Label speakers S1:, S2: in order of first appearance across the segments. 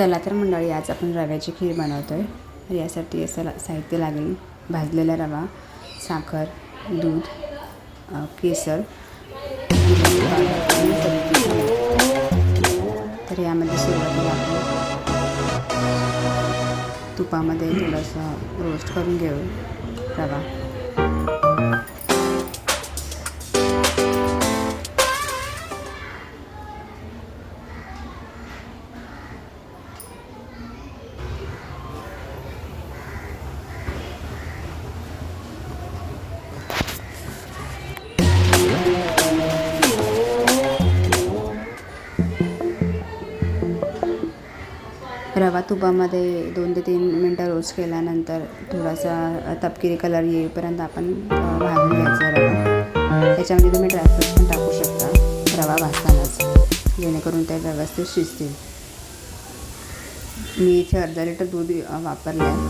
S1: चला तर मंडळी, आज आपण रव्याची खीर बनवतो आहे. यासाठी असं साहित्य लागेल: भाजलेला रवा, साखर, दूध, केसर. तर यामध्ये सुरुवातीला आपण तुपामध्ये थोडंसं रोस्ट करून घेऊ रवा. रवा तुपामध्ये 2 ते 3 मिनटं रोस्ट केल्यानंतर थोडासा तपकिरी कलर येईपर्यंत आपण भाजून घ्यायचा रवा. त्याच्यामध्ये तुम्ही ड्रायफ्रूट्स पण टाकू शकता रवा भाजतानाच, जेणेकरून ते व्यवस्थित शिजतील. मी इथे अर्धा लिटर दूध वापरलं आहे,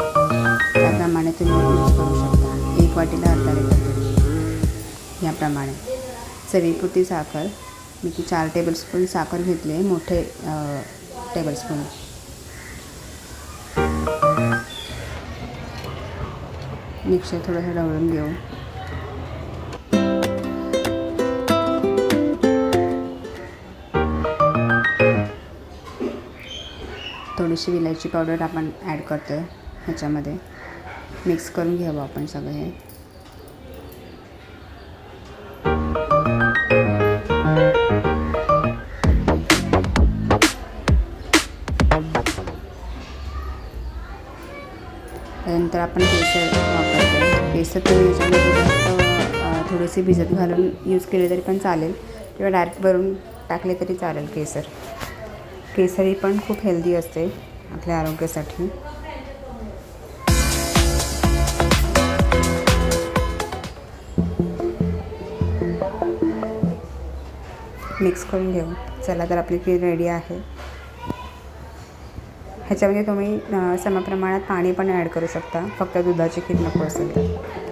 S1: त्याप्रमाणे तुम्ही यूज करू शकता. 1 वाटीला अर्धा लिटर दूध याप्रमाणे. चवीपुरती साखर, मी ती 4 टेबलस्पून साखर घेतली आहे, मोठे टेबलस्पून. मिक्सर थोडंसं ढवळून घेऊ. थोडीशी विलायची पावडर आपण ॲड करतो आहे ह्याच्यामध्ये. मिक्स करून घ्यावं आपण सगळं हे. त्यानंतर आपण केसर वापरतो. केसर तुम्ही याच्यामध्ये थोडेसे भिजत घालून यूज केले तरी पण चालेल, किंवा डायरेक्ट भरून टाकले तरी चालेल. केसर ही पण खूप हेल्दी असते आपल्या आरोग्यासाठी. मिक्स करून घेऊ. चला तर आपली खीर रेडी आहे. ह्याच्यामध्ये तुम्ही समप्रमाणात पाणी पण ॲड करू शकता, फक्त दुधाची खीर नको असेल तर.